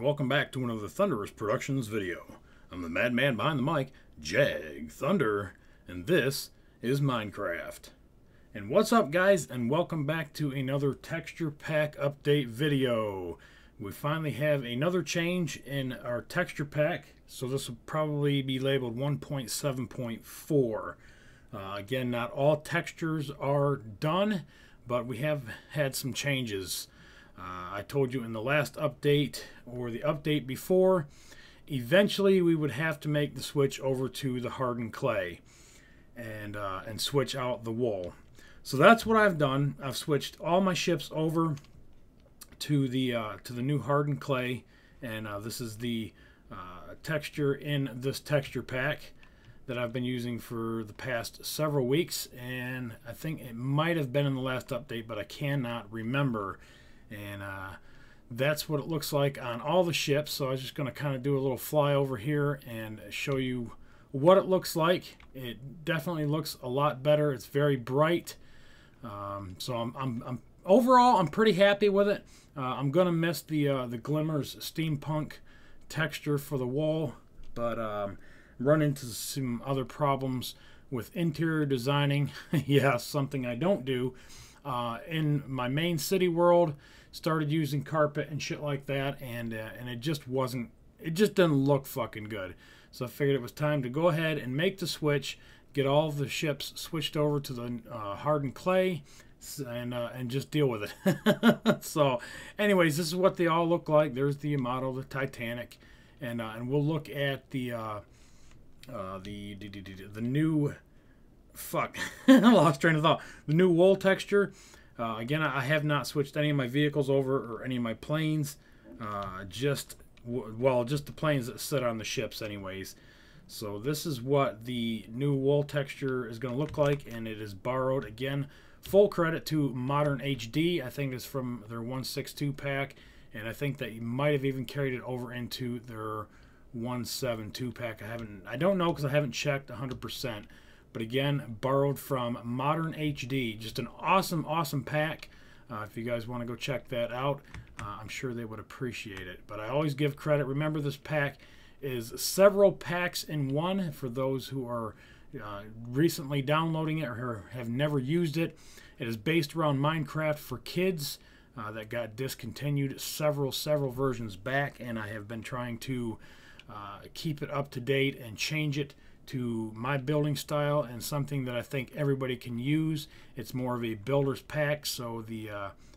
welcome back to another Thunderous Productions video. I'm the madman behind the mic, Jag Thunder, and this is Minecraft. And what's up, guys, and welcome back to another texture pack update video. We finally have another change in our texture pack, so this will probably be labeled 1.7.4. Again, not all textures are done, but we have had some changes. I told you in the last update, or the update before, eventually we would have to make the switch over to the hardened clay and switch out the wool. So that's what I've done. I've switched all my ships over to the new hardened clay, and this is the texture in this texture pack that I've been using for the past several weeks, and I think it might have been in the last update, but I cannot remember. And that's what it looks like on all the ships. So I was just going to kind of do a little flyover here and show you what it looks like. It definitely looks a lot better. It's very bright. So I'm overall I'm pretty happy with it. I'm gonna miss the Glimmers steampunk texture for the wall, but run into some other problems with interior designing. Yeah, something I don't do. In my main city world, started using carpet and shit like that, and it just didn't look fucking good. So I figured it was time to go ahead and make the switch, get all the ships switched over to the hardened clay, and just deal with it. So anyways, this is what they all look like. There's the Yamato, the Titanic, and we'll look at the new I lost train of thought. The new wool texture. Again, I have not switched any of my vehicles over or any of my planes. Just the planes that sit on the ships anyways. So this is what the new wool texture is going to look like, and it is borrowed. Again, full credit to Modern HD. I think it's from their 162 pack, and I think that you might have even carried it over into their 172 pack. I don't know, because I haven't checked 100%. But again, borrowed from Modern HD. Just an awesome pack. If you guys want to go check that out, I'm sure they would appreciate it. But I always give credit. Remember, this pack is several packs in one for those who are recently downloading it or have never used it. It is based around Minecraft for kids that got discontinued several versions back, and I have been trying to keep it up to date and change it to my building style and something that I think everybody can use. It's more of a builder's pack, so the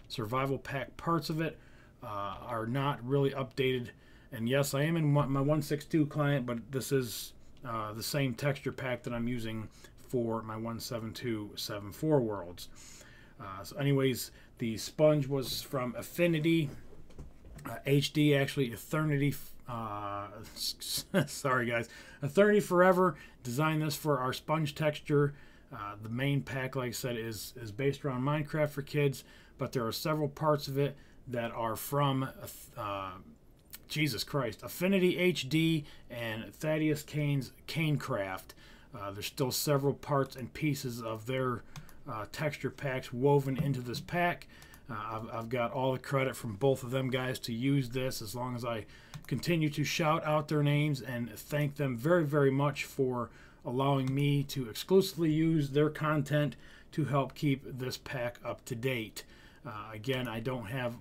survival pack parts of it are not really updated. And yes, I am in my 162 client, but this is the same texture pack that I'm using for my 172.7.4 worlds. So anyways, the sponge was from Affinity HD, actually Ethernity. Sorry guys, Ethernithy4Ever designed this for our sponge texture. The main pack, like I said, is based around Minecraft for kids, but there are several parts of it that are from Jesus Christ, Affinity HD and Thadius Kayne's KayneCraft. There's still several parts and pieces of their texture packs woven into this pack. I've got all the credit from both of them guys to use this, as long as I continue to shout out their names and thank them very much for allowing me to exclusively use their content to help keep this pack up to date. Again, I don't have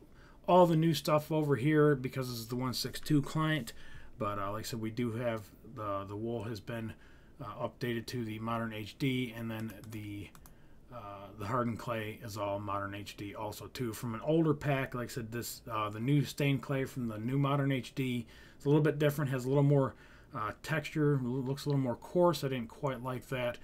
all the new stuff over here because this is the 162 client, but like I said, we do have the wool has been updated to the Modern HD, and then the hardened clay is all Modern HD also too. From an older pack, like I said, this the new stained clay from the new Modern HD. It's a little bit different, has a little more texture, looks a little more coarse. I didn't quite like that,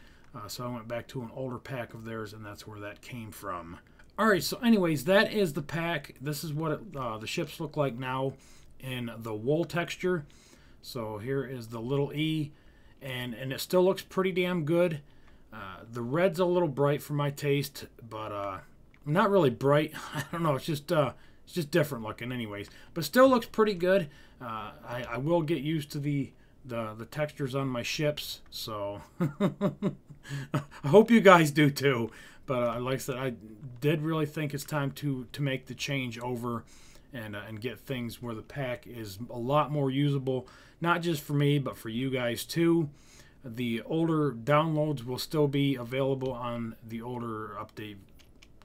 so I went back to an older pack of theirs, and that's where that came from. Alright, so anyways, that is the pack. This is what the ships look like now in the wool texture. So here is the little E, and it still looks pretty damn good. The red's a little bright for my taste, but not really bright. I don't know. It's just different looking, anyways. But still looks pretty good. I will get used to the textures on my ships, so I hope you guys do too. But like I said, I did really think it's time to make the change over and get things where the pack is a lot more usable, not just for me, but for you guys too. The older downloads will still be available on the older update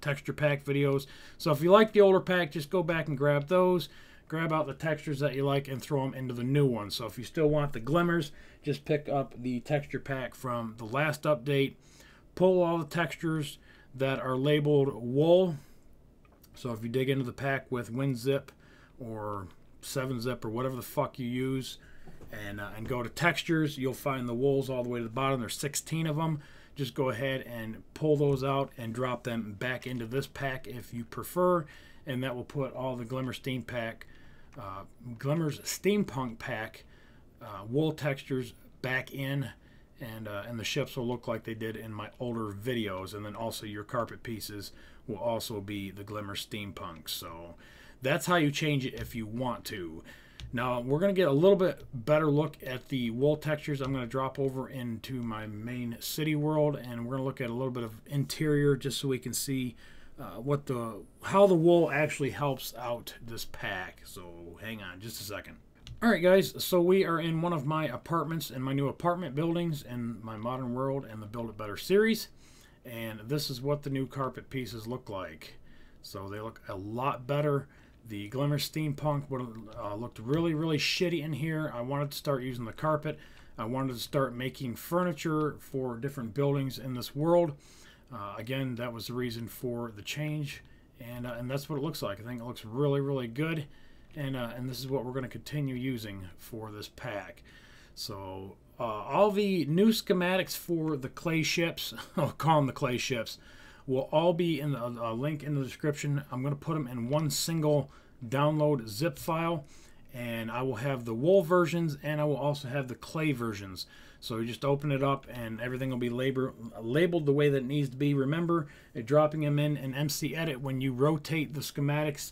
texture pack videos. So if you like the older pack, just go back and grab those. Grab out the textures that you like and throw them into the new one. So if you still want the glimmers, just pick up the texture pack from the last update. Pull all the textures that are labeled wool. So if you dig into the pack with WinZip or 7-Zip or whatever the fuck you use, and go to textures, you'll find the wools all the way to the bottom. There's 16 of them. Just go ahead and pull those out and drop them back into this pack if you prefer, and that will put all the Glimmers Steampunk pack wool textures back in, and the ships will look like they did in my older videos. And then also your carpet pieces will also be the Glimmers Steampunk. So that's how you change it if you want to. Now we're going to get a little bit better look at the wool textures. I'm going to drop over into my main city world, and we're going to look at a little bit of interior just so we can see how the wool actually helps out this pack. So hang on just a second. Alright guys, so we are in one of my apartments in my new apartment buildings in my modern world and the Build It Better series, and this is what the new carpet pieces look like. So they look a lot better. The Glimmers Steampunk looked really shitty in here. I wanted to start using the carpet. I wanted to start making furniture for different buildings in this world. Again, that was the reason for the change, and that's what it looks like. I think it looks really good, and this is what we're going to continue using for this pack. So all the new schematics for the clay ships, I'll call them the clay ships, will all be in a link in the description. I'm going to put them in one single download zip file, and I will have the wool versions and I will also have the clay versions. So you just open it up and everything will be labeled the way that it needs to be. Remember, dropping them in MC Edit when you rotate the schematics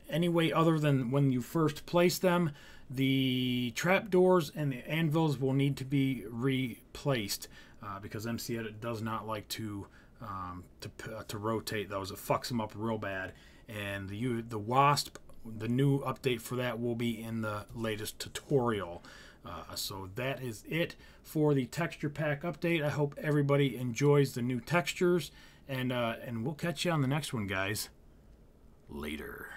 any way other than when you first place them. The trapdoors and the anvils will need to be replaced because MC Edit does not like to rotate those. It fucks them up real bad. And the Wasp, the new update for that will be in the latest tutorial. So that is it for the texture pack update. I hope everybody enjoys the new textures, and we'll catch you on the next one, guys. Later.